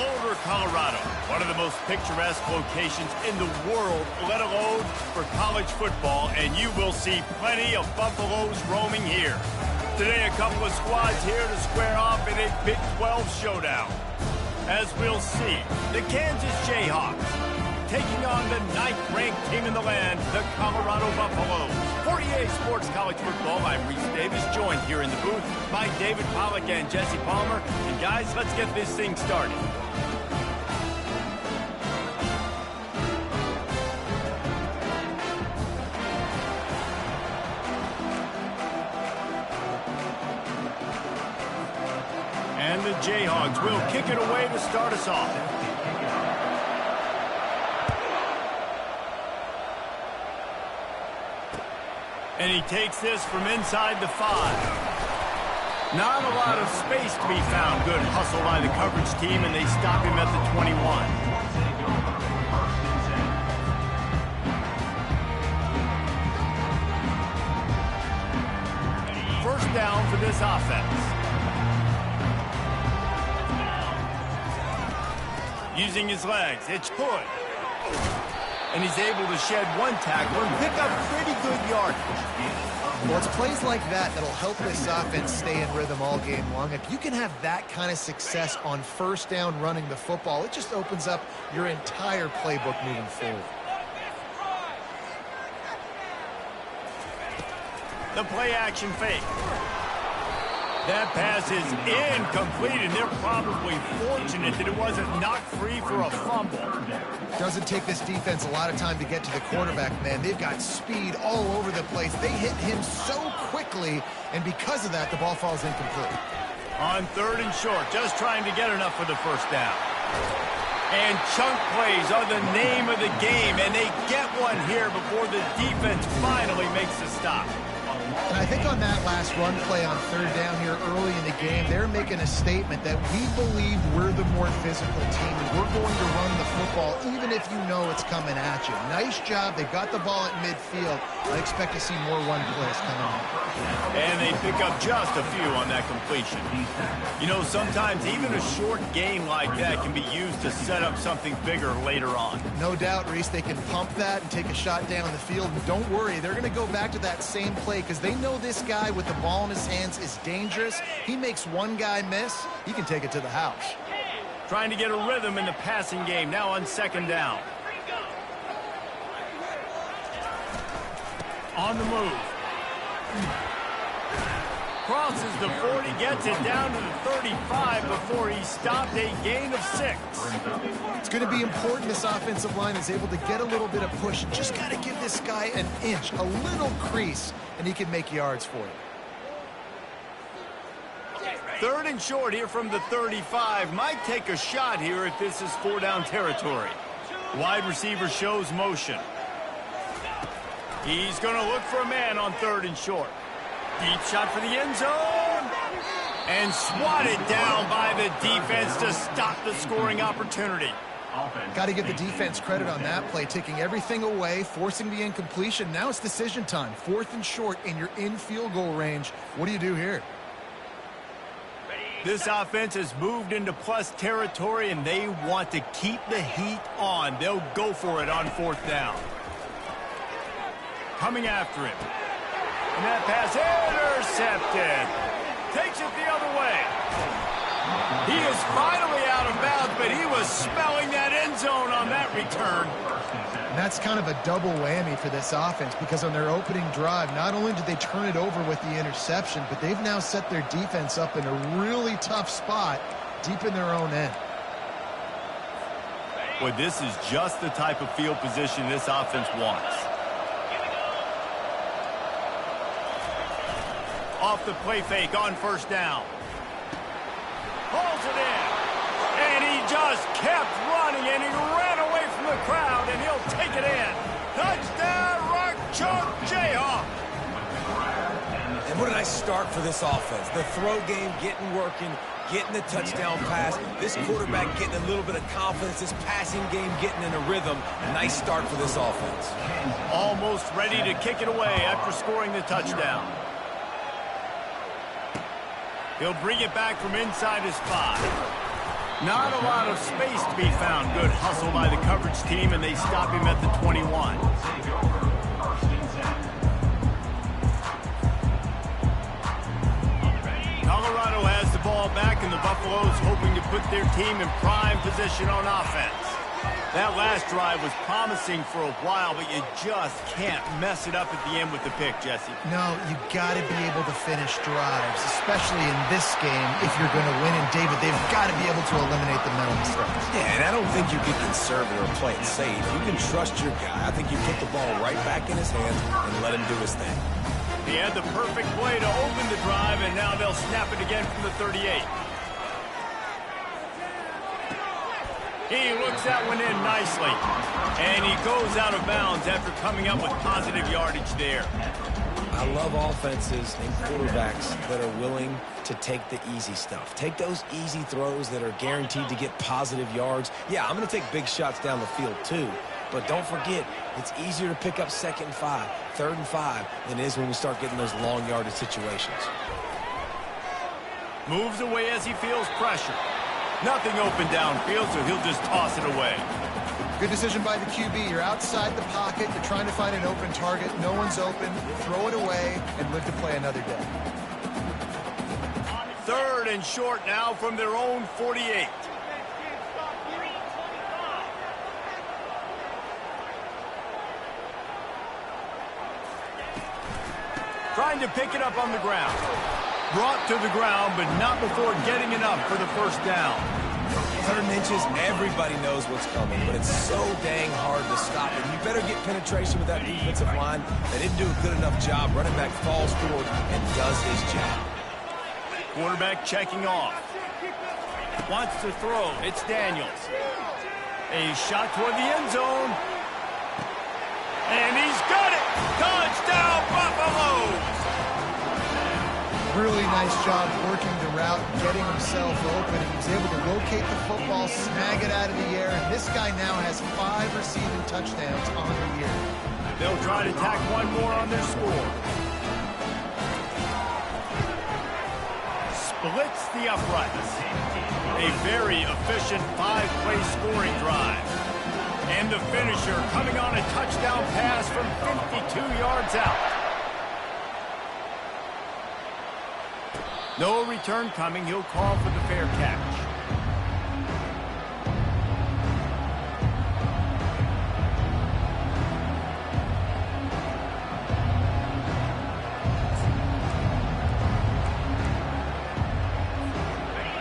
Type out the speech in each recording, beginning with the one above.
Boulder, Colorado, one of the most picturesque locations in the world, let alone for college football, and you will see plenty of Buffaloes roaming here. Today, a couple of squads here to square off in a Big 12 showdown. As we'll see, the Kansas Jayhawks taking on the 9th-ranked team in the land, the Colorado Buffaloes. 48 Sports College Football, I'm Reese Davis, joined here in the booth by David Pollack and Jesse Palmer. And guys, let's get this thing started. And the Jayhawks will kick it away to start us off. And he takes this from inside the 5. Not a lot of space to be found. Good hustle by the coverage team, and they stop him at the 21. First down for this offense. Using his legs, it's Hood. And he's able to shed one tackle and pick up pretty good yardage. Well, it's plays like that that'll help this offense stay in rhythm all game long. If you can have that kind of success on first down running the football, it just opens up your entire playbook moving forward. The play action fake. That pass is incomplete, and they're probably fortunate that it wasn't knocked free for a fumble. Doesn't take this defense a lot of time to get to the quarterback, man. They've got speed all over the place. They hit him so quickly, and because of that, the ball falls incomplete. On 3rd and short, just trying to get enough for the first down. And chunk plays are the name of the game, and they get one here before the defense finally makes a stop. And I think on that last run play on 3rd down here early in the game, they're making a statement that we believe we're the more physical team, and we're going to run the football even if you know it's coming at you. Nice job. They got the ball at midfield. I expect to see more run plays coming up. And they pick up just a few on that completion. You know, sometimes even a short game like that can be used to set up something bigger later on. No doubt, Reese, they can pump that and take a shot down the field. And don't worry, they're going to go back to that same play because they know this guy with the ball in his hands is dangerous. He makes one guy miss, he can take it to the house. Trying to get a rhythm in the passing game now on 2nd down. On the move. Crosses the 40, gets it down to the 35 before he stopped, a gain of 6. It's going to be important this offensive line is able to get a little bit of push. Just got to give this guy an inch, a little crease, and he can make yards for you. 3rd and short here from the 35. Might take a shot here if this is 4-down territory. Wide receiver shows motion. He's going to look for a man on 3rd and short. Deep shot for the end zone. And swatted down by the defense to stop the scoring opportunity. Got to give the defense credit on that play, taking everything away, forcing the incompletion. Now it's decision time. 4th and short, and you're in field goal range. What do you do here? This offense has moved into plus territory, and they want to keep the heat on. They'll go for it on 4th down. Coming after him. And that pass intercepted. Takes it the other way. He is finally out of bounds, but he was smelling that end zone on that return. And that's kind of a double whammy for this offense because on their opening drive, not only did they turn it over with the interception, but they've now set their defense up in a really tough spot deep in their own end. Boy, this is just the type of field position this offense wants. Off the play fake on 1st down. Pulls it in. And he just kept running, and he ran away from the crowd, and he'll take it in. Touchdown, Rock Chalk Jayhawk. And what a nice start for this offense. The throw game getting working, getting the touchdown pass. This quarterback getting a little bit of confidence. This passing game getting in a rhythm. Nice start for this offense. Almost ready to kick it away after scoring the touchdown. He'll bring it back from inside his 5. Not a lot of space to be found. Good hustle by the coverage team, and they stop him at the 21. Colorado has the ball back, and the Buffaloes hoping to put their team in prime position on offense. That last drive was promising for a while, but you just can't mess it up at the end with the pick, Jesse. No, you got to be able to finish drives, especially in this game if you're going to win. And, David, they've got to be able to eliminate the mental mistakes. Yeah, and I don't think you get conservative or play it safe. You can trust your guy. I think you put the ball right back in his hands and let him do his thing. He had the perfect play to open the drive, and now they'll snap it again from the 38. He looks that one in nicely. And he goes out of bounds after coming up with positive yardage there. I love offenses and quarterbacks that are willing to take the easy stuff. Take those easy throws that are guaranteed to get positive yards. Yeah, I'm going to take big shots down the field too. But don't forget, it's easier to pick up 2nd and 5, 3rd and 5 than it is when we start getting those long yardage situations. Moves away as he feels pressure. Nothing open downfield, so he'll just toss it away. Good decision by the QB. You're outside the pocket. You're trying to find an open target. No one's open. Throw it away and live to play another day. 3rd and short now from their own 48. Trying to pick it up on the ground. Brought to the ground, but not before getting enough for the first down. 100 inches, everybody knows what's coming, but it's so dang hard to stop it. You better get penetration with that defensive line. They didn't do a good enough job. Running back falls forward and does his job. Quarterback checking off. Wants to throw. It's Daniels. A shot toward the end zone. And he's got it! Touchdown, Buffaloes! Really nice job working the route, getting himself open. He was able to locate the football, snag it out of the air, and this guy now has 5 receiving touchdowns on the year. They'll try to tack one more on their score. Splits the uprights. A very efficient 5-play scoring drive. And the finisher coming on a touchdown pass from 52 yards out. No return coming. He'll call for the fair catch.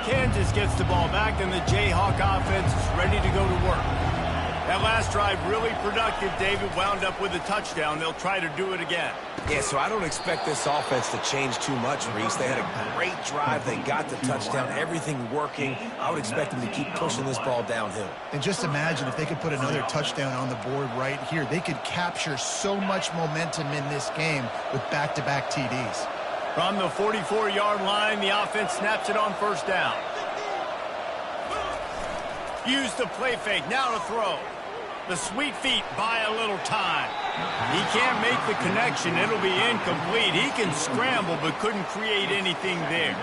Kansas gets the ball back, and the Jayhawk offense is ready to go to work. That last drive really productive. David wound up with a touchdown. They'll try to do it again. Yeah, so I don't expect this offense to change too much, Reese. They had a great drive. They got the touchdown. Everything working. I would expect them to keep pushing this ball downhill. And just imagine if they could put another touchdown on the board right here. They could capture so much momentum in this game with back-to-back TDs. From the 44-yard line, the offense snaps it on first down. Use the play fake. Now to throw. The sweet feet buy a little time. He can't make the connection. It'll be incomplete. He can scramble but couldn't create anything there.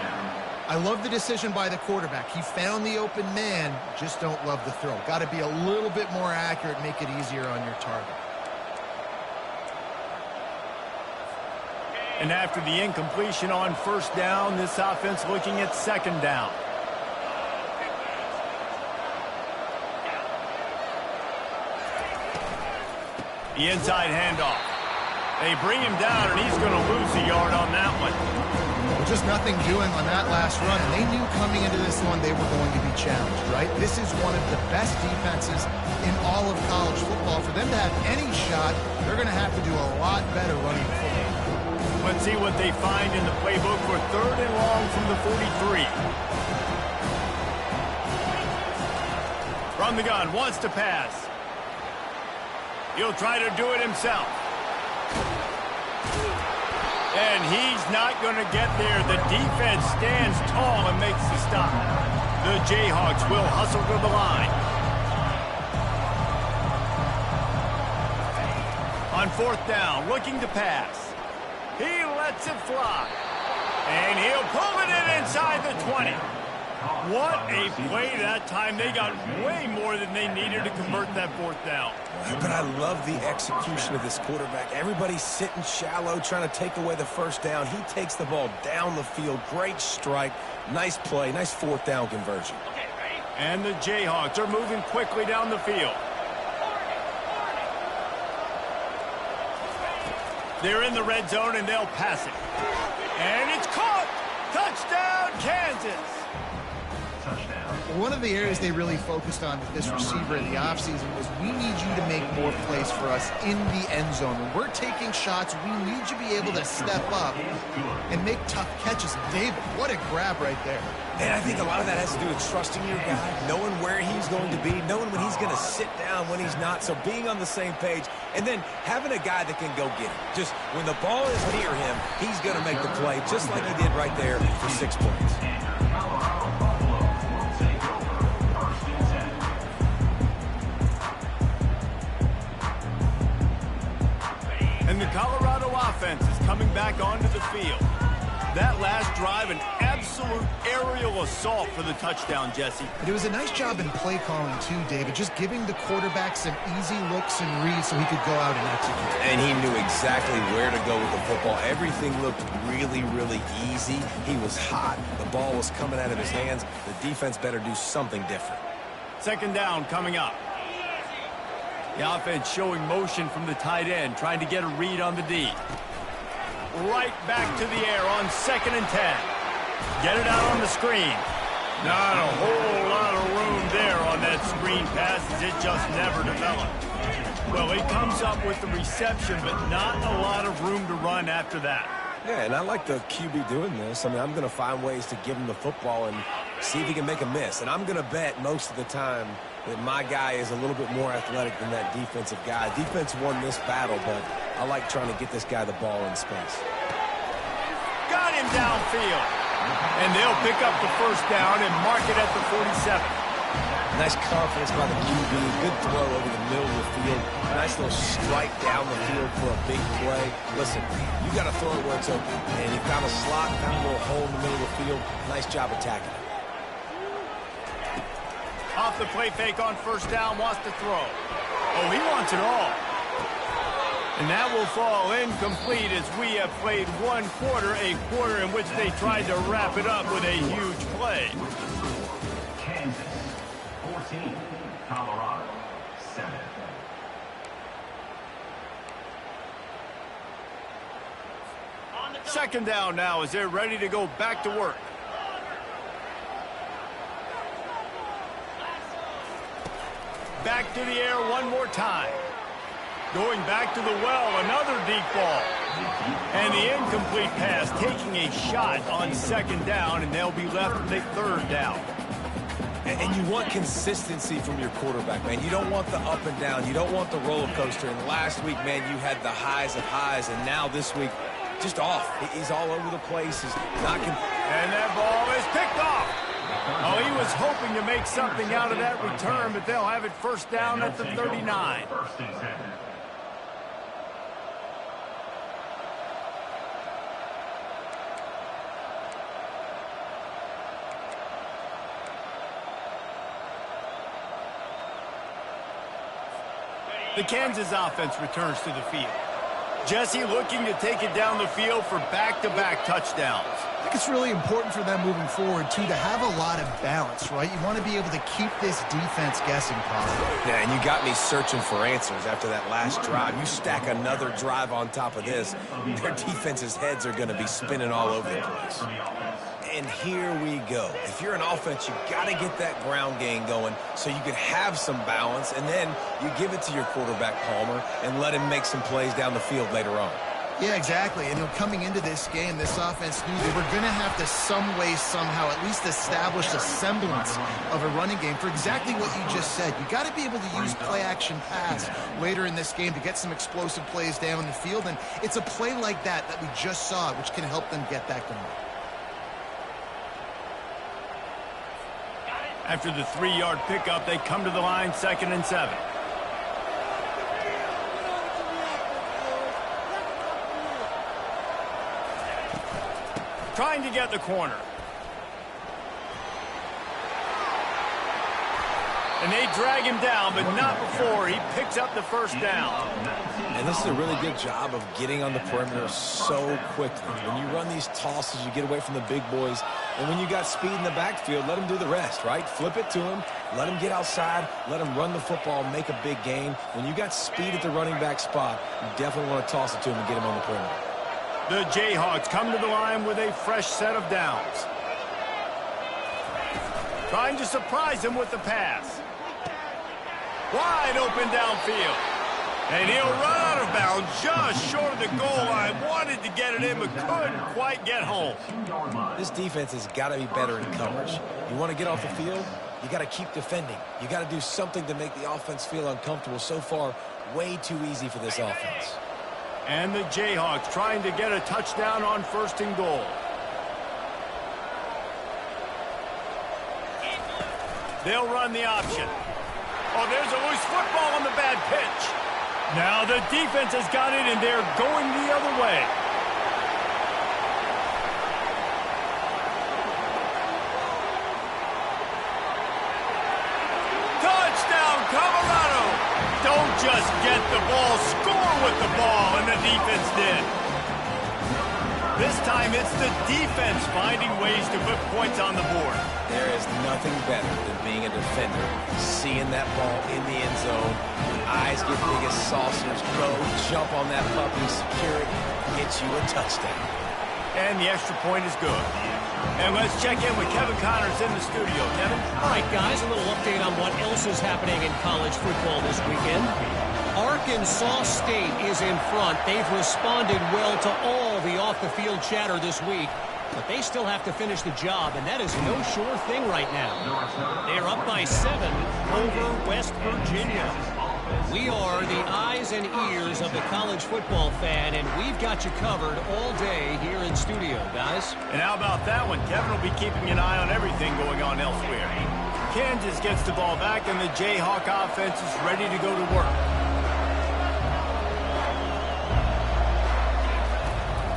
I love the decision by the quarterback. He found the open man, just don't love the throw. Got to be a little bit more accurate, make it easier on your target. And after the incompletion on first down, this offense looking at second down. The inside handoff. They bring him down, and he's going to lose a yard on that one. Well, just nothing doing on that last run. And they knew coming into this one they were going to be challenged, right? This is one of the best defenses in all of college football. For them to have any shot, they're going to have to do a lot better running the football. Let's see what they find in the playbook for third and long from the 43. From the gun, wants to pass. He'll try to do it himself. And he's not going to get there. The defense stands tall and makes the stop. The Jayhawks will hustle to the line. On fourth down, looking to pass. He lets it fly. And he'll pull it in inside the 20. What a play that time. They got way more than they needed to convert that fourth down. But I love the execution of this quarterback. Everybody's sitting shallow, trying to take away the first down. He takes the ball down the field. Great strike. Nice play. Nice fourth down conversion. And the Jayhawks are moving quickly down the field. They're in the red zone, and they'll pass it. And it's caught! Touchdown, Kansas! One of the areas they really focused on with this receiver in the offseason was we need you to make more plays for us in the end zone. When we're taking shots, we need you to be able to step up and make tough catches. David, what a grab right there. And I think a lot of that has to do with trusting your guy, knowing where he's going to be, knowing when he's going to sit down, when he's not. So being on the same page, and then having a guy that can go get it. Just when the ball is near him, he's going to make the play, just like he did right there for 6 points. And the Colorado offense is coming back onto the field. That last drive, an absolute aerial assault for the touchdown, Jesse. But it was a nice job in play calling, too, David, just giving the quarterback some easy looks and reads so he could go out and execute. And he knew exactly where to go with the football. Everything looked really, really easy. He was hot. The ball was coming out of his hands. The defense better do something different. Second down coming up. The offense showing motion from the tight end, trying to get a read on the D. Right back to the air on 2nd and 10. Get it out on the screen. Not a whole lot of room there on that screen pass as it just never developed. Well, he comes up with the reception, but not a lot of room to run after that. Yeah, and I like the QB doing this. I mean, I'm going to find ways to give him the football and see if he can make a miss. And I'm going to bet most of the time that my guy is a little bit more athletic than that defensive guy. Defense won this battle, but I like trying to get this guy the ball in space. Got him downfield. And they'll pick up the first down and mark it at the 47. Nice confidence by the QB. Good throw over the middle of the field. Nice little strike down the field for a big play. Listen, you got to throw it where it's open. And you found a slot, found a little hole in the middle of the field. Nice job attacking it. Off the play fake on first down, wants to throw. Oh, he wants it all. And that will fall incomplete as we have played one quarter, a quarter in which they tried to wrap it up with a huge play. Kansas, 14, Colorado, 7. Second down now as they're ready to go back to work. Back to the air one more time. Going back to the well, another deep ball. And the incomplete pass taking a shot on second down, and they'll be left with a third down. And you want consistency from your quarterback, man. You don't want the up and down. You don't want the roller coaster. And last week, man, you had the highs of highs, and now this week, just off. He's all over the place. He's not. And that ball is picked off. Oh, he was hoping to make something out of that return, but they'll have it first down at the 39. The Kansas offense returns to the field. Jesse looking to take it down the field for back-to-back touchdowns. I think it's really important for them moving forward, too, to have a lot of balance, right? You want to be able to keep this defense guessing, Paul. Yeah, and you got me searching for answers after that last drive. You stack another drive on top of this, their defense's heads are going to be spinning all over the place. And here we go. If you're an offense, you got to get that ground game going so you can have some balance, and then you give it to your quarterback, Palmer, and let him make some plays down the field later on. Yeah, exactly. And coming into this game, this offense knew they were going to have to some way, somehow, at least establish a semblance of a running game for exactly what you just said. You got to be able to use play-action pass later in this game to get some explosive plays down the field. And it's a play like that we just saw, which can help them get that going. After the 3-yard pickup, they come to the line, 2nd and 7. Trying to get the corner. And they drag him down, but not before he picks up the first down. And this is a really good job of getting on the perimeter so quickly. When you run these tosses, you get away from the big boys. And when you got speed in the backfield, let him do the rest, right? Flip it to him, let him get outside, let him run the football, make a big gain. When you got speed at the running back spot, you definitely want to toss it to him and get him on the perimeter. The Jayhawks come to the line with a fresh set of downs. Trying to surprise him with the pass. Wide open downfield. And he'll run out of bounds just short of the goal line. Wanted to get it in, but couldn't quite get home. This defense has got to be better in coverage. You want to get off the field, you got to keep defending. You got to do something to make the offense feel uncomfortable. So far, way too easy for this offense. And the Jayhawks trying to get a touchdown on 1st and goal. They'll run the option. Oh, there's a loose football on the bad pitch. Now the defense has got it, and they're going the other way. Touchdown, Colorado! Don't just get the ball, score with the ball, and the defense did. This time it's the defense finding ways to put points on the board. There is nothing better than being a defender, seeing that ball in the end zone, eyes get big as saucers, go, jump on that puppy, secure it, get you a touchdown. And the extra point is good. And let's check in with Kevin Connors in the studio. Kevin? All right, guys, a little update on what else is happening in college football this weekend. Arkansas State is in front. They've responded well to all the off-the-field chatter this week, but they still have to finish the job, and that is no sure thing right now. They are up by 7 over West Virginia. We are the eyes and ears of the college football fan, and we've got you covered all day here in studio, guys. And how about that one? Kevin will be keeping an eye on everything going on elsewhere. Kansas gets the ball back, and the Jayhawk offense is ready to go to work.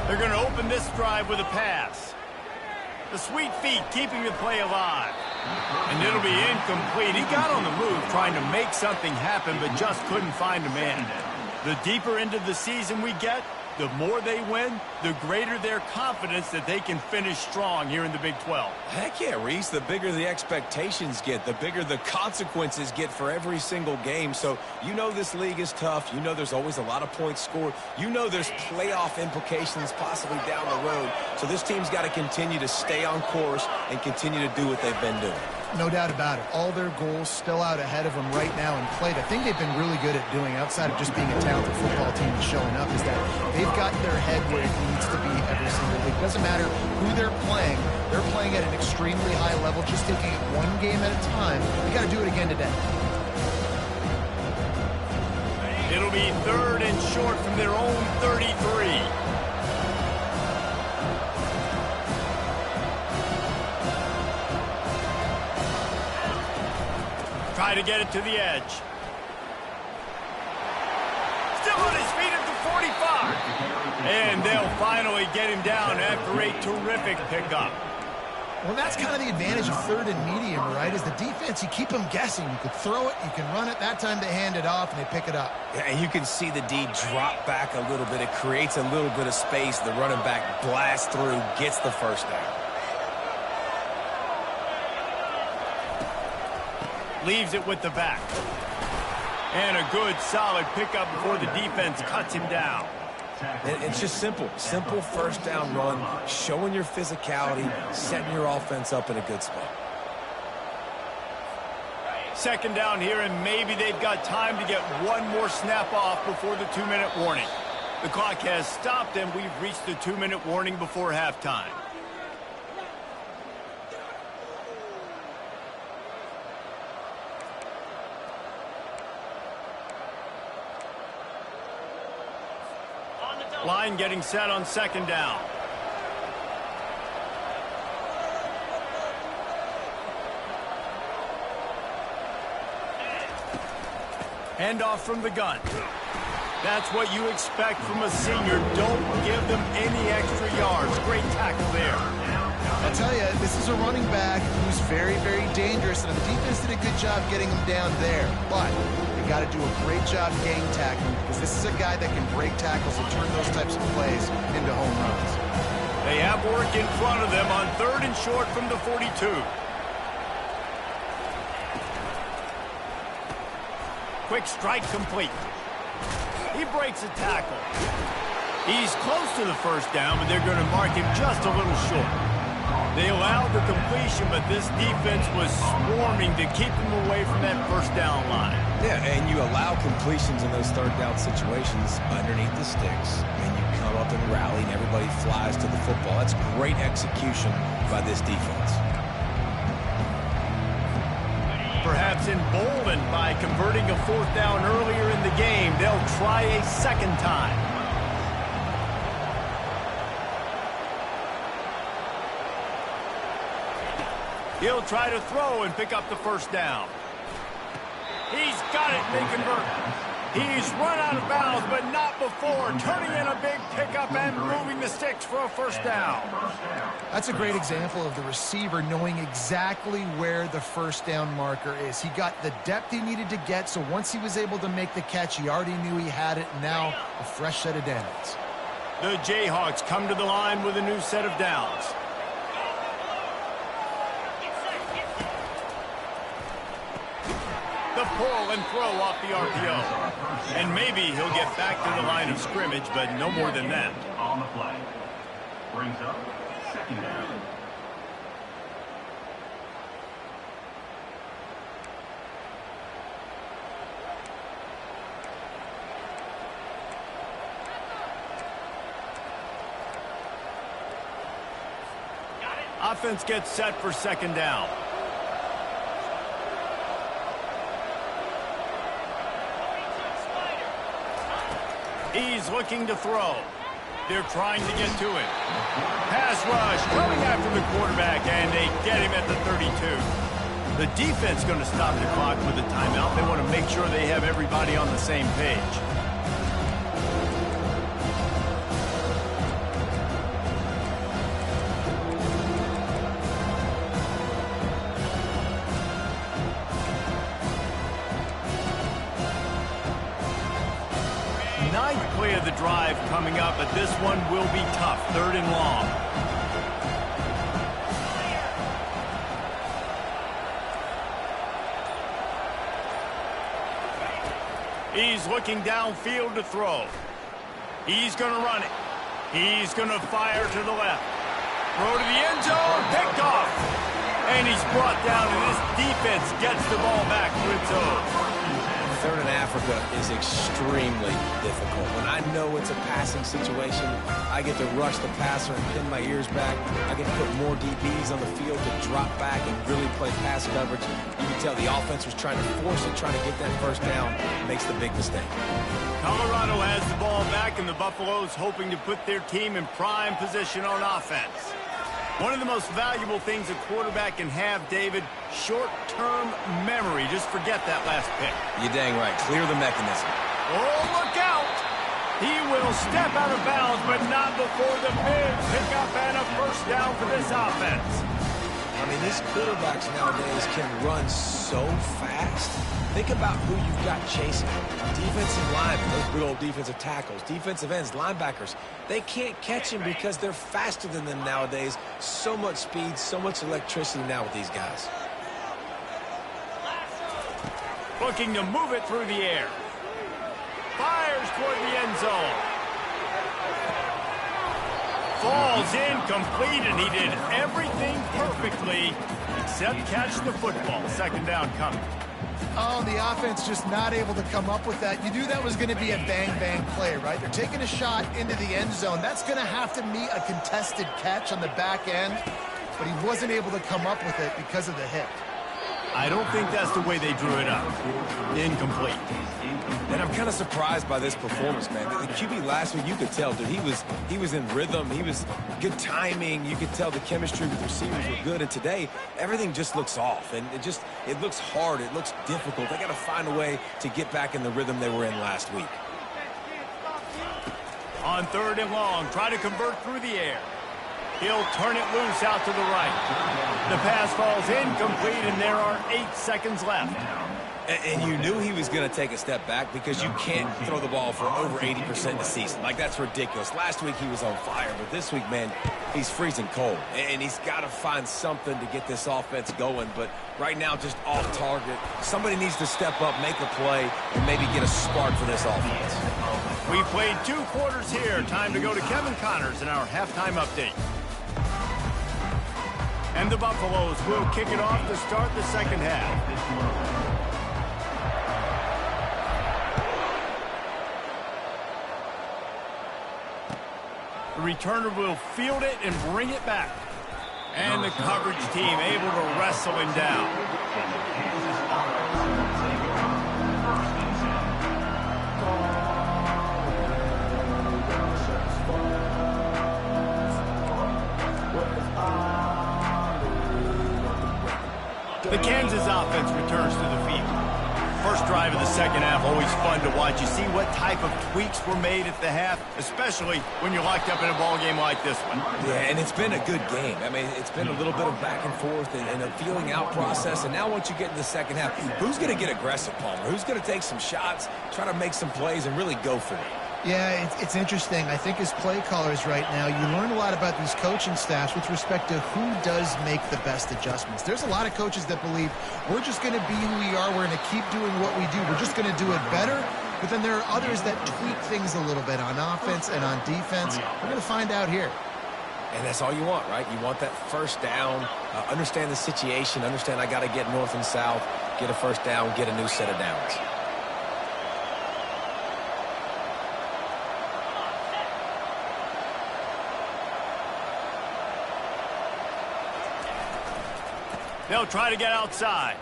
They're going to open this drive with a pass. The sweet feet keeping the play alive. And it'll be incomplete. He got on the move trying to make something happen, but just couldn't find a man. The deeper into the season we get, the more they win, the greater their confidence that they can finish strong here in the Big 12. Heck yeah, Reese. The bigger the expectations get, the bigger the consequences get for every single game. So you know this league is tough. You know there's always a lot of points scored. You know there's playoff implications possibly down the road. So this team's got to continue to stay on course and continue to do what they've been doing. No doubt about it. All their goals still out ahead of them right now in play. The thing they've been really good at doing, outside of just being a talented football team and showing up, is that they've got their head where it needs to be every single week. Doesn't matter who they're playing at an extremely high level, just taking it one game at a time. They got to do it again today. It'll be 3rd and short from their own 33. Try to get it to the edge. Still on his feet at the 45. And they'll finally get him down after a terrific pickup. Well, that's kind of the advantage of 3rd and medium, right? Is the defense, you keep them guessing. You could throw it, you can run it. That time they hand it off and they pick it up. Yeah, and you can see the D drop back a little bit. It creates a little bit of space. The running back blasts through, gets the first down. Leaves it with the back. And a good, solid pickup before the defense cuts him down. And it's just simple. Simple first down run, showing your physicality, setting your offense up in a good spot. 2nd down here, and maybe they've got time to get one more snap off before the 2-minute warning. The clock has stopped, and we've reached the 2-minute warning before halftime. Line getting set on 2nd down. Handoff from the gun. That's what you expect from a senior. Don't give them any extra yards. Great tackle there. I tell you, this is a running back who's very, very dangerous, and the defense did a good job getting him down there. But they got to do a great job gang tackling, because this is a guy that can break tackles and turn those types of plays into home runs. They have work in front of them on 3rd and short from the 42. Quick strike complete. He breaks a tackle. He's close to the first down, but they're going to mark him just a little short. They allowed the completion, but this defense was swarming to keep him away from that first down line. Yeah, and you allow completions in those 3rd down situations underneath the sticks, and you come up and rally, and everybody flies to the football. That's great execution by this defense. Perhaps emboldened by converting a 4th down earlier in the game, they'll try a second time. He'll try to throw and pick up the first down. He's got it. They convert. He's run out of bounds, but not before turning in a big pickup and moving the sticks for a first down. That's a great example of the receiver knowing exactly where the first down marker is. He got the depth he needed to get, so once he was able to make the catch, he already knew he had it. Now, a fresh set of downs. The Jayhawks come to the line with a new set of downs. The pull and throw off the RPO. And maybe he'll get back to the line of scrimmage, but no more than that. On the play. Brings up 2nd down. Offense gets set for 2nd down. He's looking to throw. They're trying to get to it. Pass rush coming after the quarterback, and they get him at the 32. The defense going to stop the clock with a timeout. They want to make sure they have everybody on the same page. Ninth play of the drive coming up, but this one will be tough. 3rd and long. He's looking downfield to throw. He's going to run it. He's going to fire to the left. Throw to the end zone. Picked off. And he's brought down, and this defense gets the ball back to its own. 3rd and Africa is extremely difficult. When I know it's a passing situation, I get to rush the passer and pin my ears back. I get to put more DBs on the field to drop back and really play pass coverage. You can tell the offense was trying to force it, trying to get that first down, makes the big mistake. Colorado has the ball back, and the Buffaloes hoping to put their team in prime position on offense. One of the most valuable things a quarterback can have, David, short-term memory. Just forget that last pick. You're dang right. Clear the mechanism. Oh, look out! He will step out of bounds, but not before the big pickup and a first down for this offense. I mean, these quarterbacks nowadays can run so fast. Think about who you've got chasing. Defensive linemen, those big old defensive tackles, defensive ends, linebackers. They can't catch him because they're faster than them nowadays. So much speed, so much electricity now with these guys. Looking to move it through the air. Fires toward the end zone. Falls incomplete, and he did everything perfectly except catch the football. 2nd down coming. Oh, the offense just not able to come up with that. You knew that was going to be a bang-bang play, right? They're taking a shot into the end zone. That's going to have to meet a contested catch on the back end, but he wasn't able to come up with it because of the hit. I don't think that's the way they drew it up. Incomplete. And I'm kind of surprised by this performance, man. The QB last week, you could tell, dude, he was in rhythm. He was good timing. You could tell the chemistry with the receivers were good. And today, everything just looks off. And it looks hard. It looks difficult. They got to find a way to get back in the rhythm they were in last week. On 3rd and long, try to convert through the air. He'll turn it loose out to the right. The pass falls incomplete, and there are 8 seconds left. And you knew he was going to take a step back because you can't throw the ball for over 80% this season. Like, that's ridiculous. Last week he was on fire, but this week, man, he's freezing cold. And he's got to find something to get this offense going. But right now, just off target. Somebody needs to step up, make a play, and maybe get a spark for this offense. We played 2 quarters here. Time to go to Kevin Connors in our halftime update. And the Buffaloes will kick it off to start the second half. The returner will field it and bring it back. And the coverage team able to wrestle him down. The Kansas offense returns to the field. First drive of the second half, always fun to watch. You see what type of tweaks were made at the half, especially when you're locked up in a ball game like this one. Yeah, and it's been a good game. I mean, it's been a little bit of back and forth and a feeling out process. And now once you get in the second half, who's going to get aggressive, Palmer? Who's going to take some shots, try to make some plays, and really go for it? Yeah, it's interesting. I think as play callers right now, you learn a lot about these coaching staffs with respect to who does make the best adjustments. There's a lot of coaches that believe we're just going to be who we are. We're going to keep doing what we do. We're just going to do it better. But then there are others that tweak things a little bit on offense and on defense. We're going to find out here. And that's all you want, right? You want that first down, understand the situation, understand I got to get north and south, get a first down, get a new set of downs. They'll try to get outside.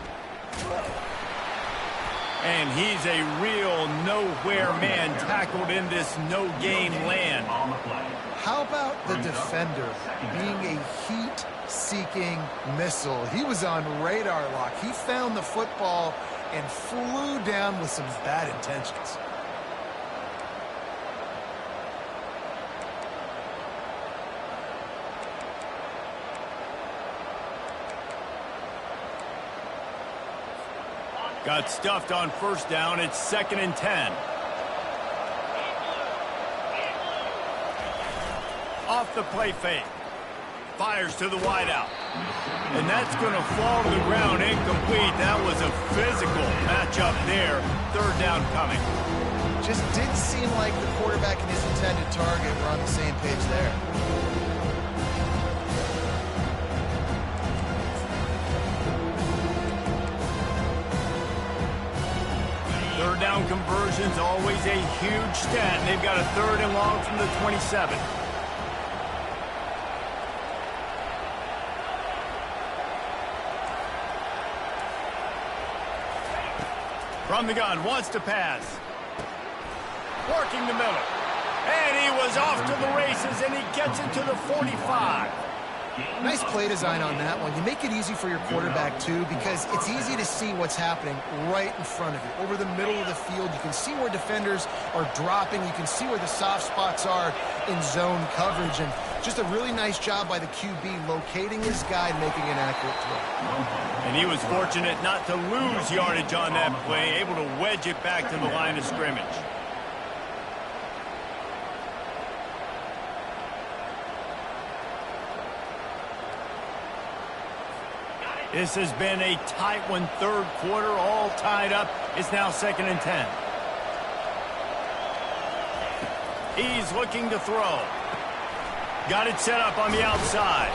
And he's a real nowhere man tackled in this no-gain land. How about the defender being a heat-seeking missile? He was on radar lock. He found the football and flew down with some bad intentions. Got stuffed on first down. It's 2nd and 10. Off the play fake. Fires to the wideout. And that's going to fall to the ground incomplete. That was a physical matchup there. 3rd down coming. Just didn't seem like the quarterback and his intended target were on the same page there. Third down conversions, always a huge stat. They've got a 3rd and long from the 27. From the gun, wants to pass. Working the middle. And he was off to the races, and he gets it to the 45. Nice play design on that one. You make it easy for your quarterback, too, because it's easy to see what's happening right in front of you. Over the middle of the field, you can see where defenders are dropping. You can see where the soft spots are in zone coverage. And just a really nice job by the QB locating his guy and making an accurate throw. And he was fortunate not to lose yardage on that play, able to wedge it back to the line of scrimmage. This has been a tight one, 3rd quarter, all tied up. It's now 2nd and 10. He's looking to throw. Got it set up on the outside.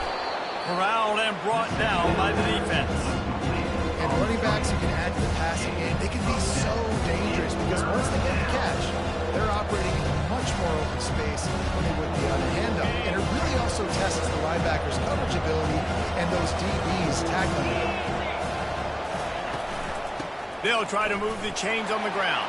Corralled and brought down by the defense. And running backs you can add to the passing game, they can be so dangerous because once they get the catch, they're operating in much more open space than they would be on a handoff. And it really also tests the linebackers' coverage ability and those DBs' tackling ability. They'll try to move the chains on the ground.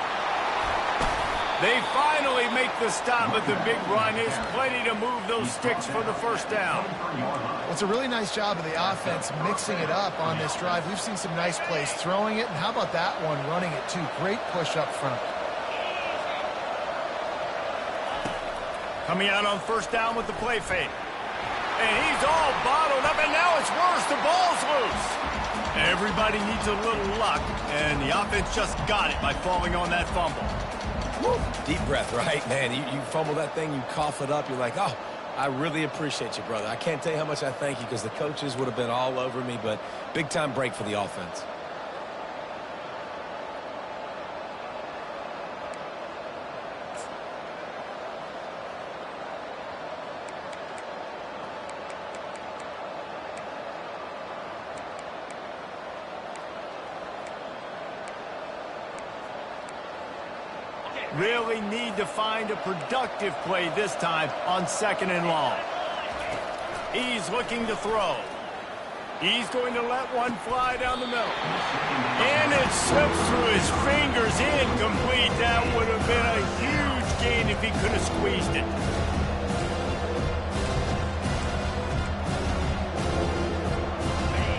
They finally make the stop, but the big run is plenty to move those sticks for the first down. Well, it's a really nice job of the offense mixing it up on this drive. We've seen some nice plays throwing it, and how about that one running it too? Great push up front. Coming out on first down with the play fake. And he's all bottled up, and now it's worse. The ball's loose. Everybody needs a little luck, and the offense just got it by falling on that fumble. Woo. Deep breath, right? Man, you fumble that thing, you cough it up, you're like, oh, I really appreciate you, brother. I can't tell you how much I thank you because the coaches would have been all over me, but big-time break for the offense. Really need to find a productive play this time on 2nd and long. He's looking to throw. He's going to let one fly down the middle. And it slips through his fingers, incomplete. That would have been a huge gain if he could have squeezed it.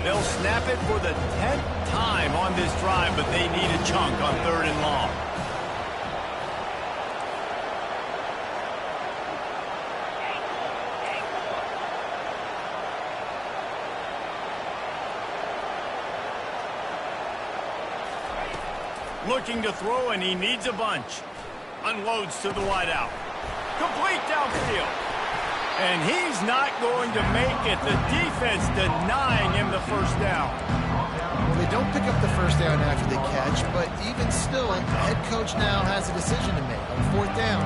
They'll snap it for the 10th time on this drive, but they need a chunk on 3rd and long. Looking to throw, and he needs a bunch. Unloads to the wideout. Complete downfield. And he's not going to make it. The defense denying him the first down. Well, they don't pick up the first down after they catch, but even still, the head coach now has a decision to make. On 4th down,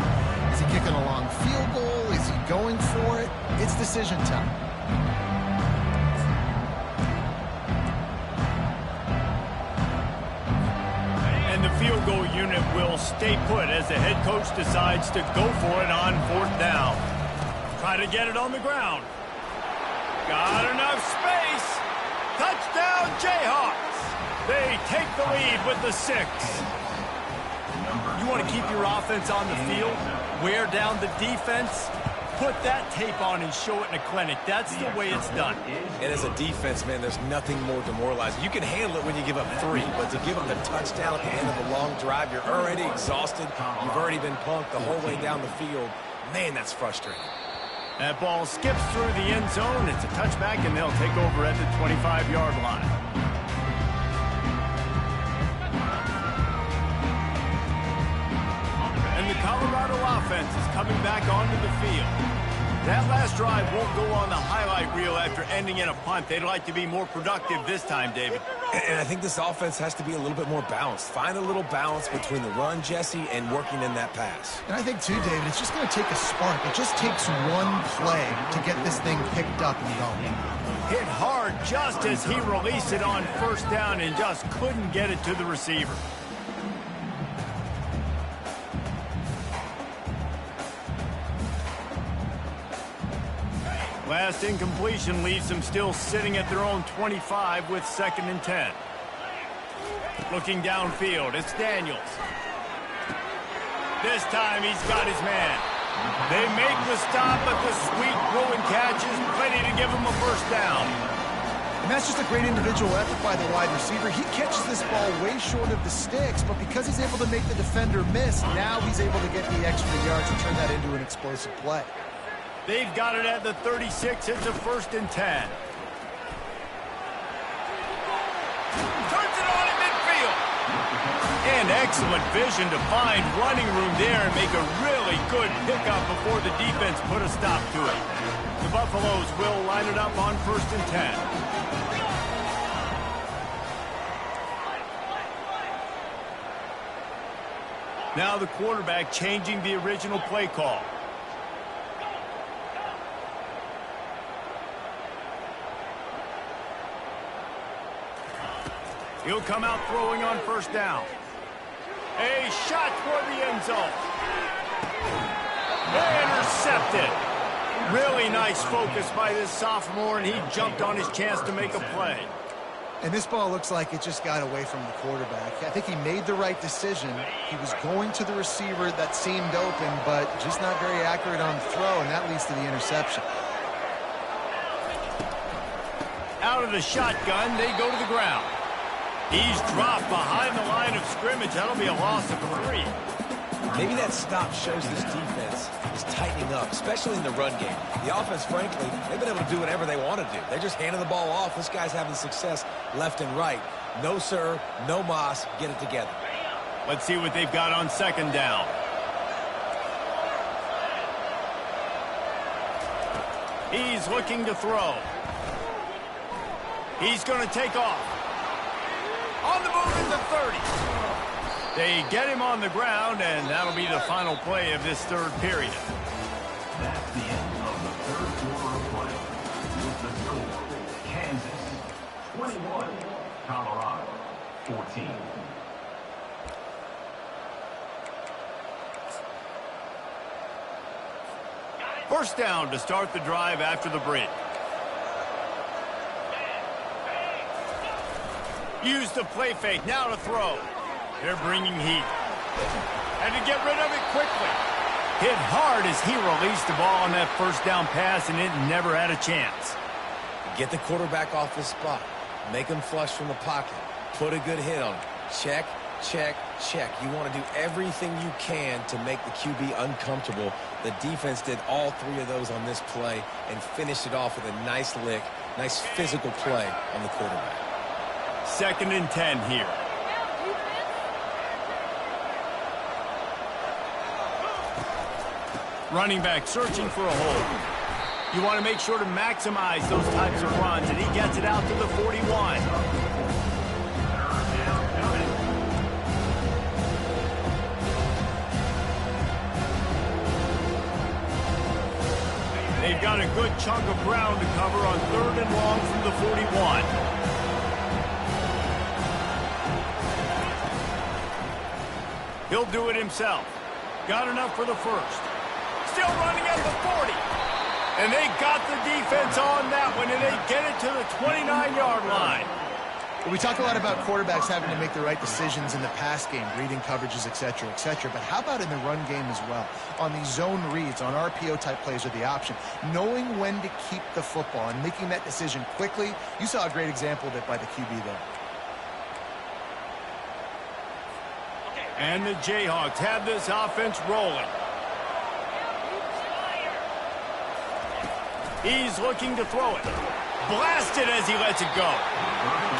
is he kicking a long field goal? Is he going for it? It's decision time. Field goal unit will stay put as the head coach decides to go for it on 4th down. Try to get it on the ground. Got enough space. Touchdown, Jayhawks. They take the lead with the 6. You want to keep your offense on the field, wear down the defense, put that tape on and show it in a clinic. That's the way it's done. And as a defense, man, there's nothing more demoralizing. You can handle it when you give up 3, but to give up the touchdown at the end of a long drive, you're already exhausted. You've already been punked the whole way down the field. Man, that's frustrating. That ball skips through the end zone. It's a touchback, and they'll take over at the 25-yard line. And the Colorado offense is coming back onto the field. That last drive won't go on the highlight reel after ending in a punt. They'd like to be more productive this time, David. And I think this offense has to be a little bit more balanced. Find a little balance between the run, Jesse, and working in that pass. And I think, too, David, it's just going to take a spark. It just takes one play to get this thing picked up and going. Hit hard just as he released it on 1st down and just couldn't get it to the receiver. Last incompletion leaves them still sitting at their own 25 with 2nd and 10. Looking downfield, it's Daniels. This time he's got his man. They make the stop, but the sweet throwing catch is plenty to give him a 1st down. And that's just a great individual effort by the wide receiver. He catches this ball way short of the sticks, but because he's able to make the defender miss, now he's able to get the extra yards and turn that into an explosive play. They've got it at the 36. It's a 1st and 10. Turns it on in midfield. And excellent vision to find running room there and make a really good pickup before the defense put a stop to it. The Buffaloes will line it up on 1st and 10. Now the quarterback changing the original play call. He'll come out throwing on 1st down. A shot toward the end zone. Intercepted. Really nice focus by this sophomore, and he jumped on his chance to make a play. And this ball looks like it just got away from the quarterback. I think he made the right decision. He was going to the receiver that seemed open, but just not very accurate on the throw, and that leads to the interception. Out of the shotgun, they go to the ground. He's dropped behind the line of scrimmage. That'll be a loss of 3. Maybe that stop shows this defense is tightening up, especially in the run game. The offense, frankly, they've been able to do whatever they want to do. They're just handing the ball off. This guy's having success left and right. No, sir. No mas. Get it together. Let's see what they've got on second down. He's looking to throw. He's going to take off. On the move in the 30. They get him on the ground, and that'll be the final play of this third period. That's the end of the third quarter of play. With the score, Kansas 21, Colorado 14. First down to start the drive after the break. Use the play fake, now to throw. They're bringing heat. And to get rid of it quickly. Hit hard as he released the ball on that first down pass, and it never had a chance. Get the quarterback off his spot. Make him flush from the pocket. Put a good hit on him. Check, check, check. You want to do everything you can to make the QB uncomfortable. The defense did all three of those on this play and finished it off with a nice lick, nice physical play on the quarterback. 2nd and 10 here. Running back searching for a hole. You want to make sure to maximize those types of runs, and he gets it out to the 41. They've got a good chunk of ground to cover on 3rd and long from the 41. He'll do it himself. Got enough for the first. Still running at the 40. And they got the defense on that one, and they get it to the 29-yard line. Well, we talk a lot about quarterbacks having to make the right decisions in the pass game, reading coverages, et cetera, but how about in the run game as well? On these zone reads, on RPO-type plays are the option. Knowing when to keep the football and making that decision quickly. You saw a great example of it by the QB there. And the Jayhawks have this offense rolling. He's looking to throw it. Blasted as he lets it go.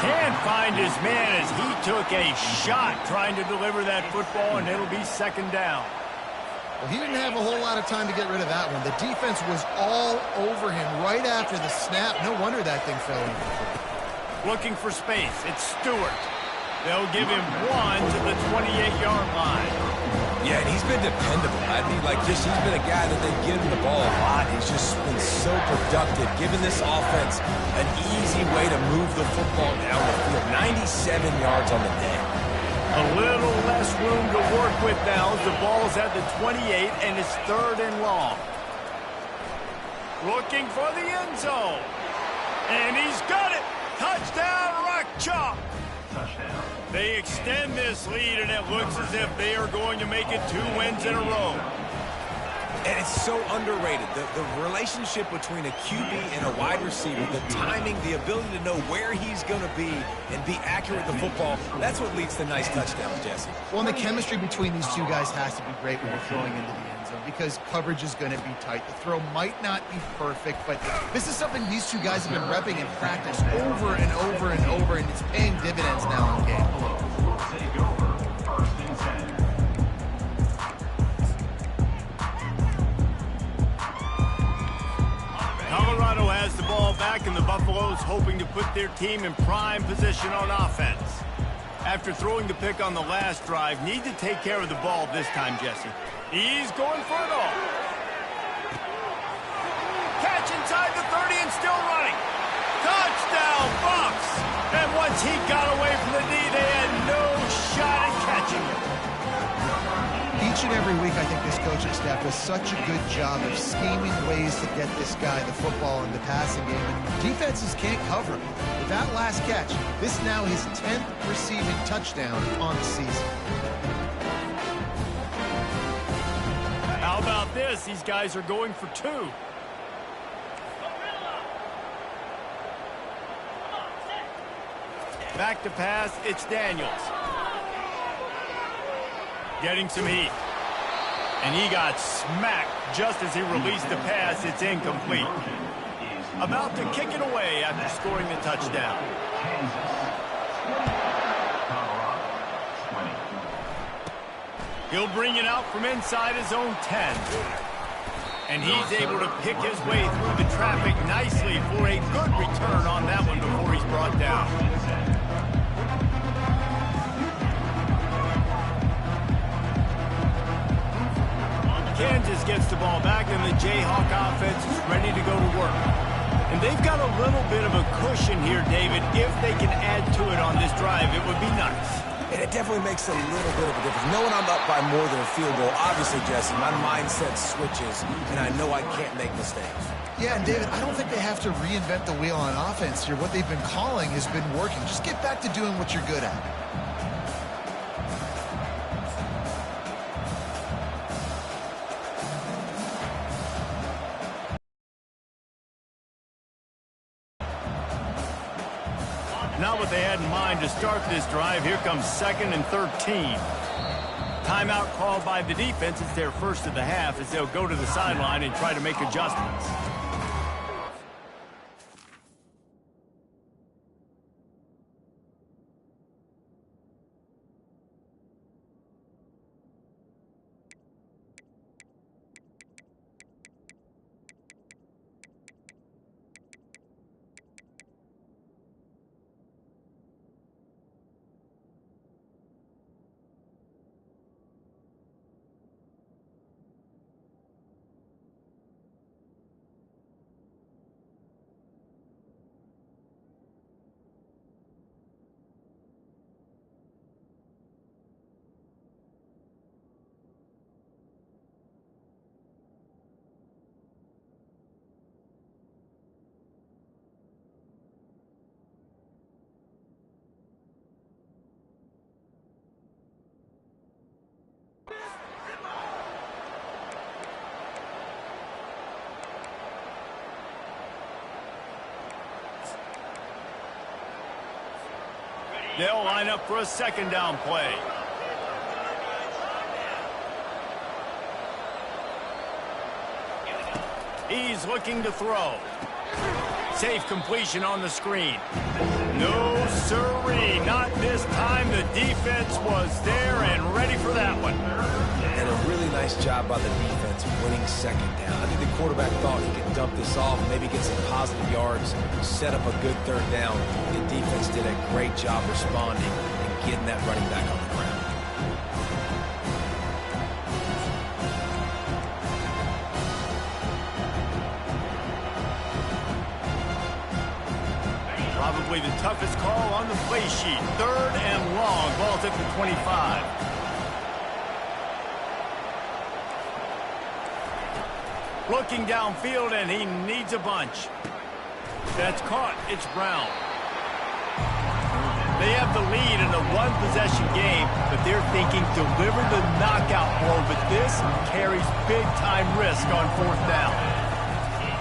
Can't find his man as he took a shot trying to deliver that football, and it'll be 2nd down. Well, he didn't have a whole lot of time to get rid of that one. The defense was all over him right after the snap. No wonder that thing fell in. Looking for space. It's Stewart. They'll give him one to the 28-yard line. Yeah, and he's been dependable. I mean, he's been a guy that they've given the ball a lot. He's just been so productive, giving this offense an easy way to move the football down the field. 97 yards on the day. A little less room to work with now as the ball's at the 28, and it's 3rd and long. Looking for the end zone. And he's got it. Touchdown, Rock Chalk. Touchdown. They extend this lead, and it looks as if they are going to make it 2 wins in a row. And it's so underrated. The relationship between a QB and a wide receiver, the timing, the ability to know where he's going to be and be accurate with the football, that's what leads to nice touchdowns, Jesse. Well, and the chemistry between these two guys has to be great when they're throwing into the end zone because coverage is going to be tight. The throw might not be perfect, but this is something these two guys have been repping in practice over and over and over, and it's paying dividends now in game. Take over 1st and 10. Colorado has the ball back, and the Buffaloes hoping to put their team in prime position on offense. After throwing the pick on the last drive, need to take care of the ball this time, Jesse. He's going for it all. Catch inside the 30 and still running. Touchdown, Bucs! And once he got away from the knee, they had no shot at catching him. Each and every week, I think this coaching staff does such a good job of scheming ways to get this guy the football in the passing game, and defenses can't cover him. With that last catch, this is now his 10th receiving touchdown on the season. How about this? These guys are going for 2. Back to pass, it's Daniels. Getting some heat. And he got smacked just as he released the pass. It's incomplete. About to kick it away after scoring the touchdown. He'll bring it out from inside his own 10. And he's able to pick his way through the traffic nicely for a good return on that one before he's brought down. Kansas gets the ball back, and the Jayhawk offense is ready to go to work. And they've got a little bit of a cushion here, David. If they can add to it on this drive, it would be nice. And it definitely makes a little bit of a difference. Knowing I'm up by more than a field goal, obviously, Jesse, my mindset switches, and I know I can't make mistakes. Yeah, and David, I don't think they have to reinvent the wheel on offense here. What they've been calling has been working. Just get back to doing what you're good at. Not what they had in mind to start this drive. Here comes 2nd and 13. Timeout called by the defense. It's their first of the half as they'll go to the sideline and try to make adjustments. They'll line up for a 2nd down play. He's looking to throw. Safe completion on the screen. No, sirree, not this time. The defense was there and ready for that one. And a really nice job by the defense winning 2nd down. I think the quarterback thought he could dump this off, maybe get some positive yards, set up a good 3rd down. The defense did a great job responding and getting that running back on the ground. Probably the toughest call on the play sheet. 3rd and long. Ball's at the 25. Looking downfield, and he needs a bunch. That's caught. It's Brown. They have the lead in a one-possession game, but they're thinking deliver the knockout blow, but this carries big-time risk on 4th down.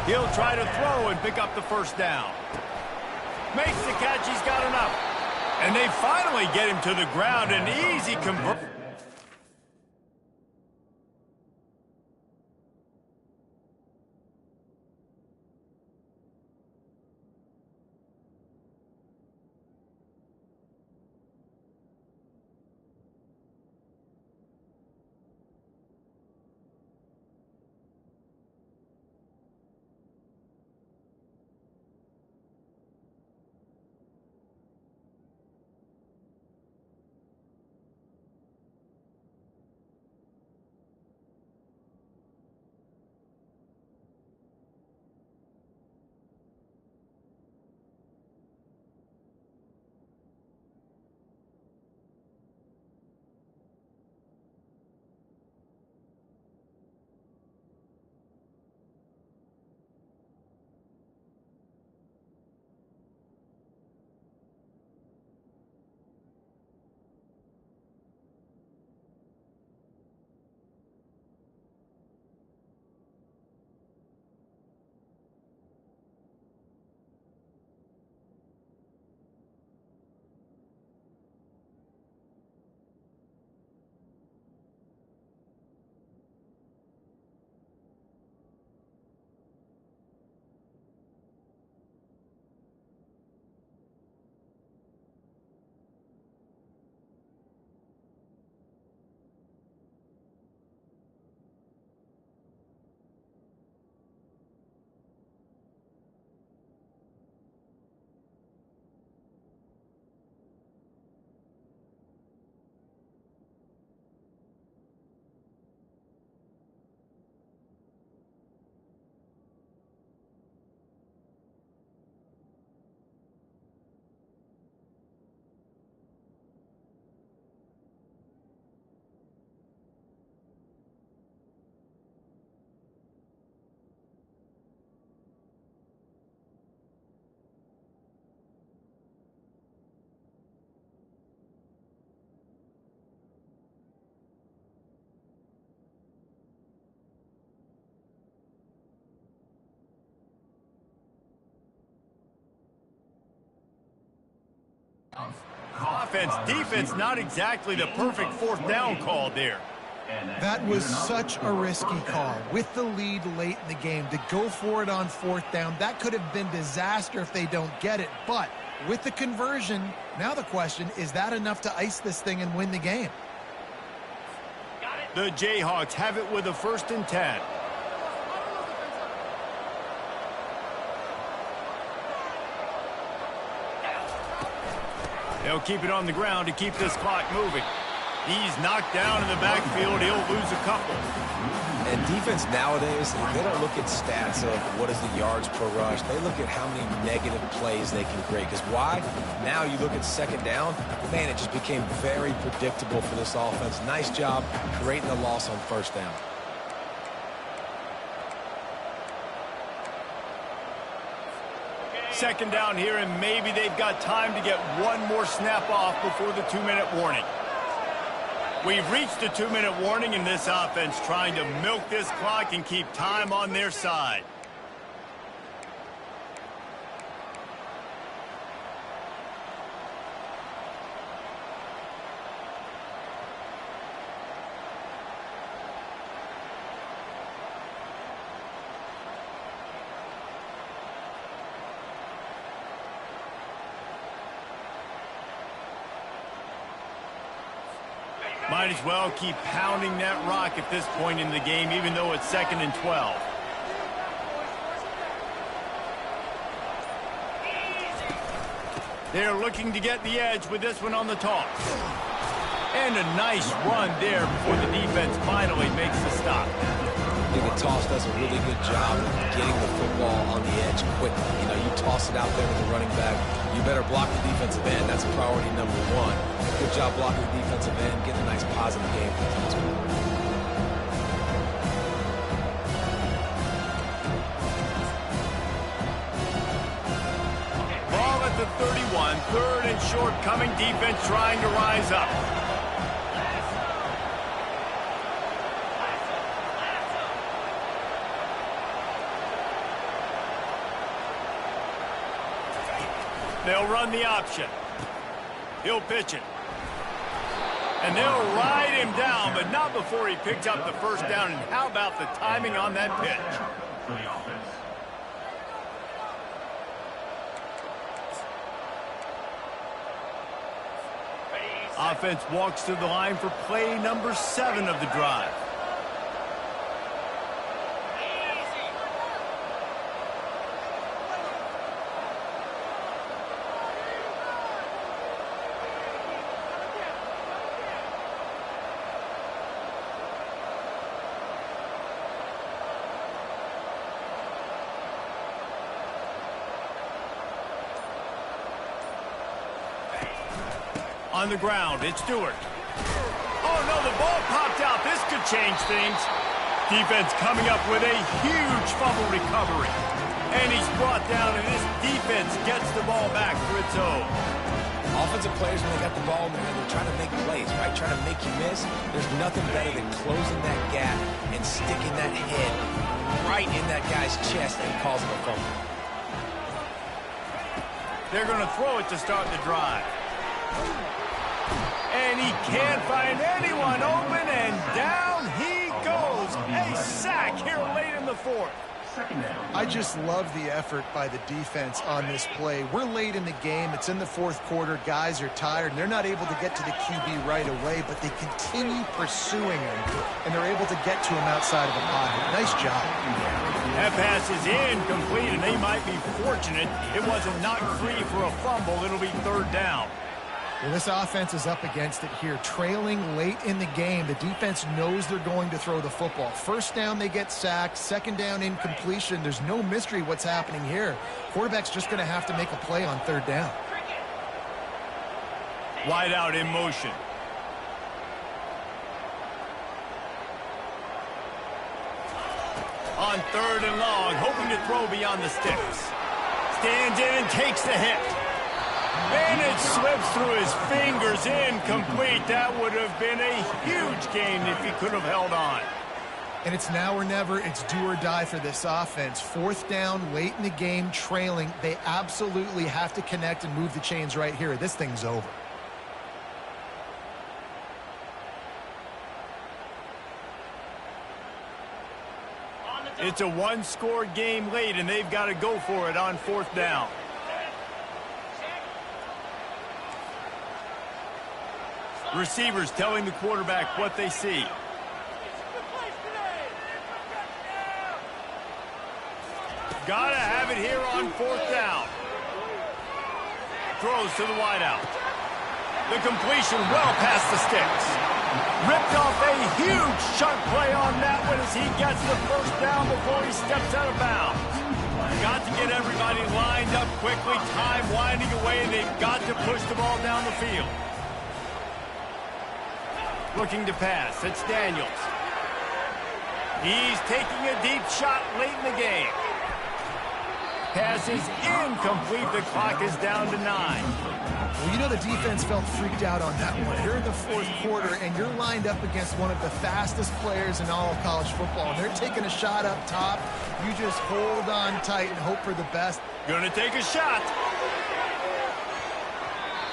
He'll try to throw and pick up the 1st down. Makes the catch. He's got enough. And they finally get him to the ground. An easy conversion. offense. Defense, not exactly the perfect fourth down call there. That was such a risky call. With the lead late in the game, to go for it on fourth down, that could have been disaster if they don't get it. But with the conversion, now the question, is that enough to ice this thing and win the game? The Jayhawks have it with a 1st and 10. They'll keep it on the ground to keep this clock moving. He's knocked down in the backfield. He'll lose a couple. And defense nowadays, they don't look at stats of what is the yards per rush. They look at how many negative plays they can create. Because why? Now you look at 2nd down, man, it just became very predictable for this offense. Nice job creating a loss on 1st down. Second down here, and maybe they've got time to get one more snap off before the 2-minute warning. We've reached the 2-minute warning in this offense, trying to milk this clock and keep time on their side. Might as well keep pounding that rock at this point in the game, even though it's 2nd and 12. They're looking to get the edge with this one on the toss. And a nice run there before the defense finally makes the stop. I think the toss does a really good job of getting the football on the edge quickly. You know, you toss it out there to the running back, you better block the defensive end. That's priority number 1. Good job blocking the defensive end, getting a nice positive game for the toss. Ball at the 31, 3rd and short, coming defense trying to rise up. They'll run the option. He'll pitch it. And they'll ride him down, but not before he picks up the 1st down. And how about the timing on that pitch? Offense walks to the line for play number 7 of the drive. On the ground, it's Stewart. Oh, no, the ball popped out. This could change things. Defense coming up with a huge fumble recovery. And he's brought down, and this defense gets the ball back for its own. Offensive players, when they got the ball in their hand, they're trying to make plays, right? Trying to make you miss. There's nothing better than closing that gap and sticking that head right in that guy's chest and causing a fumble. They're going to throw it to start the drive. And he can't find anyone open, and down he goes. A sack here late in the 4th. I just love the effort by the defense on this play. We're late in the game. It's in the 4th quarter. Guys are tired, and they're not able to get to the QB right away, but they continue pursuing him, and they're able to get to him outside of the pocket. Nice job. That pass is incomplete, and they might be fortunate it wasn't knocked free for a fumble. It'll be 3rd down. Well, this offense is up against it here. Trailing late in the game, the defense knows they're going to throw the football. 1st down, they get sacked. 2nd down, incompletion. There's no mystery what's happening here. Quarterback's just going to have to make a play on 3rd down. Wide out in motion. On 3rd and long, hoping to throw beyond the sticks. Stands in and takes the hit. And it slips through his fingers, incomplete. That would have been a huge gain if he could have held on. And it's now or never. It's do or die for this offense. 4th down, late in the game, trailing. They absolutely have to connect and move the chains right here. This thing's over. It's a one-score game late, and they've got to go for it on 4th down. Receivers telling the quarterback what they see. Gotta have it here on 4th down. Throws to the wideout. The completion well past the sticks. Ripped off a huge chunk play on that one as he gets the 1st down before he steps out of bounds. Got to get everybody lined up quickly. Time winding away. They've got to push the ball down the field. Looking to pass. It's Daniels. He's taking a deep shot late in the game. Pass is incomplete. The clock is down to 9. Well, you know the defense felt freaked out on that one. You're in the 4th quarter, and you're lined up against one of the fastest players in all of college football. And they're taking a shot up top. You just hold on tight and hope for the best. Gonna take a shot.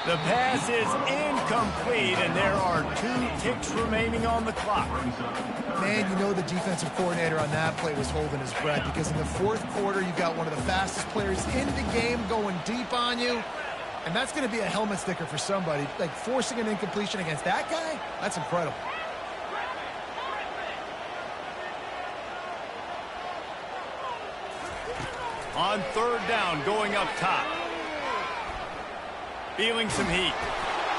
The pass is incomplete, and there are 2 ticks remaining on the clock. Man, you know the defensive coordinator on that play was holding his breath, because in the 4th quarter, you got one of the fastest players in the game going deep on you, and that's going to be a helmet sticker for somebody. Like, forcing an incompletion against that guy, that's incredible. On 3rd down, going up top. Feeling some heat.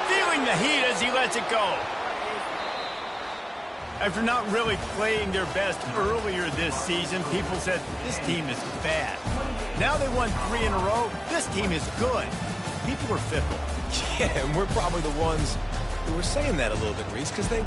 Feeling the heat as he lets it go. After not really playing their best earlier this season, people said, this team is bad. Now they won 3 in a row. This team is good. People are fickle. Yeah, and we're probably the ones who were saying that a little bit, Reese, because they